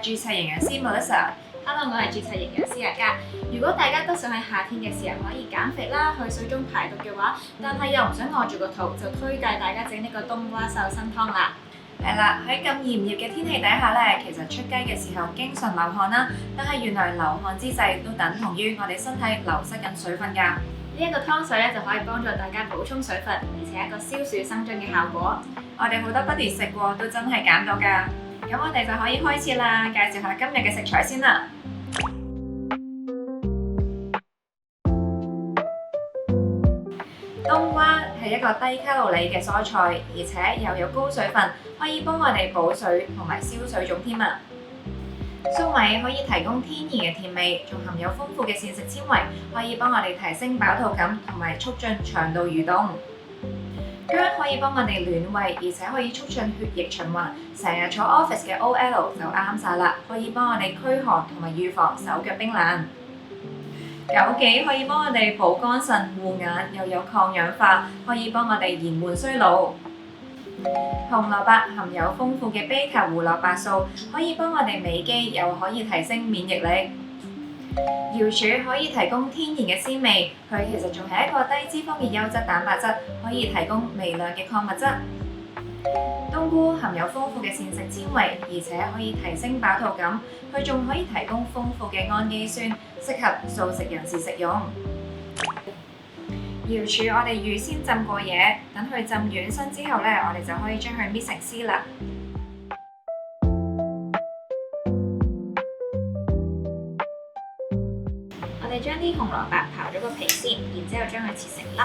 註冊營養師 Melissa。Hello， 我係註冊營養師阿嘉。如果大家都想喺夏天嘅時候可以減肥啦、去水中排毒嘅話，但係又唔想餓住個肚，就推介大家整呢個冬瓜瘦身湯啦。係啦，喺咁炎熱嘅天氣底下咧，其實出街嘅時候經常流汗啦，但係原來流汗之際都等同於我哋身體流失緊水分㗎。呢一個湯水咧就可以幫助大家補充水分，而且一個消暑生津嘅效果。我哋好多 buddy 食過都真係減到㗎。咁我哋就可以開始啦，介紹下今日嘅食材先啦。冬瓜係一個低卡路里嘅蔬菜，而且又有高水分，可以幫我哋補水同埋消水腫添啊。粟米可以提供天然嘅甜味，仲含有豐富嘅膳食纖維，可以幫我哋提升飽肚感同埋促進腸道蠕動。薑可以幫我哋暖胃，而且可以促進血液循環。成日坐 office 嘅 OL 就啱晒啦，可以幫我哋驅寒同埋預防手腳冰冷。枸杞可以幫我哋補肝腎、護眼，又有抗氧化，可以幫我哋延緩衰老。紅蘿蔔含有豐富嘅 β 胡蘿蔔素，可以幫我哋美肌，又可以提升免疫力。瑤柱可以提供天然嘅鮮味，佢其實仲係一個低脂肪嘅優質蛋白質，可以提供微量嘅礦物質。冬菇含有豐富嘅膳食纖維，而且可以提升飽肚感，佢仲可以提供豐富嘅氨基酸，適合素食人士食用。瑤柱我哋預先浸過夜，等佢浸軟身之後咧，我哋就可以將佢搣成絲啦。我哋將啲紅蘿蔔刨咗個皮先，然之後將佢切成粒。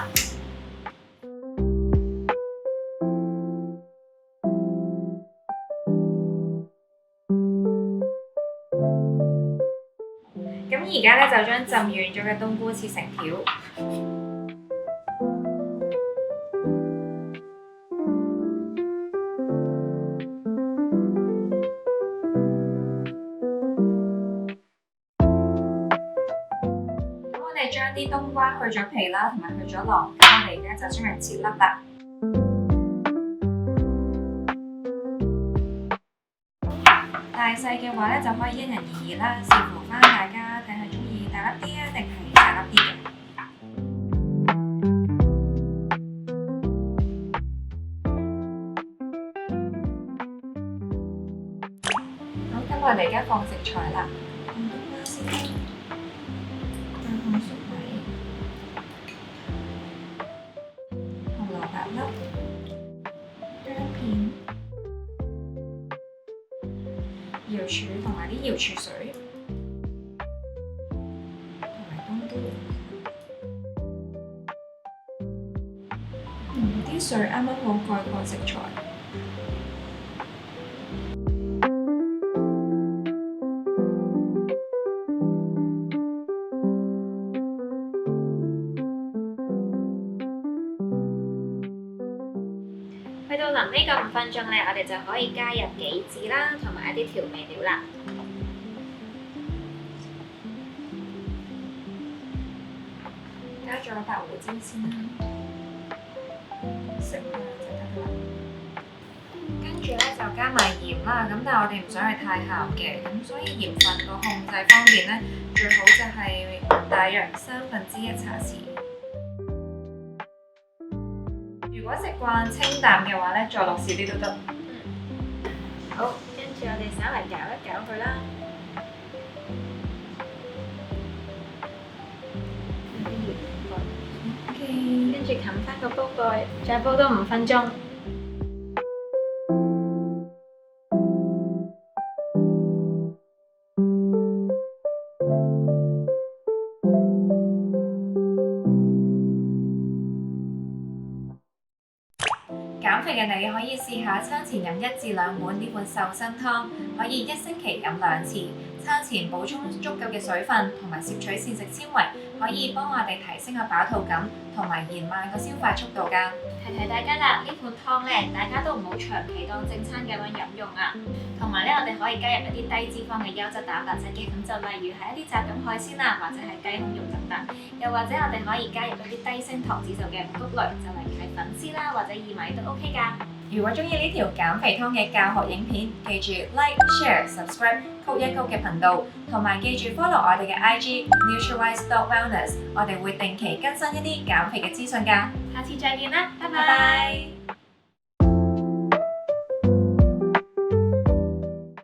咁而家咧就將浸軟咗嘅冬菇切成條。將啲冬瓜去咗皮啦，同埋去咗囊，我哋而家就將佢切粒啦。大細嘅話咧就可以因人而異啦，視乎翻大家睇係中意大粒啲啊，定係細粒啲嘅。好，咁我哋而家放食材啦。冬瓜先。放粟米、紅蘿蔔粒、薑片、瑤柱同埋啲瑤柱水，同埋冬菇。啲水啱啱好蓋過食材。去到臨尾個5分鐘咧，我哋就可以加入杞子啦，同埋一啲調味料啦。加咗白胡椒先啦，食啦就得啦。跟住咧就加埋鹽啦，咁但係我哋唔想佢太鹹嘅，咁所以鹽分個控制方面咧，最好就係大約1/3茶匙。如果食慣清淡嘅話咧，再落少啲都得。好，跟住我哋稍微攪一攪佢啦。OK， 跟住冚翻個煲蓋，再煲多5分鐘。減肥嘅你可以試下餐前飲1至2碗呢款瘦身湯，可以1星期飲2次。餐前補充足夠嘅水分同埋攝取膳食纖維，可以幫我哋提升個飽肚感同埋延慢個消化速度㗎。提大家啦，呢款湯咧，大家都唔好長期當正餐咁樣飲用啊。同埋咧，我哋可以加入一啲低脂肪嘅優質蛋白質嘅，咁就例如係一啲雜種海鮮啦，或者係雞胸肉等等。又或者我哋可以加入一啲低升糖指數嘅五穀類，就例如係粉絲啦，或者薏米都 OK 㗎。如果中意呢條減肥湯嘅教學影片，記住 like、share、subscribe 曲一曲嘅頻道，同埋記住 follow 我哋嘅 IG nutrywise.wellness， 我哋會定期更新一啲減肥嘅資訊㗎。下次再見啦，拜拜。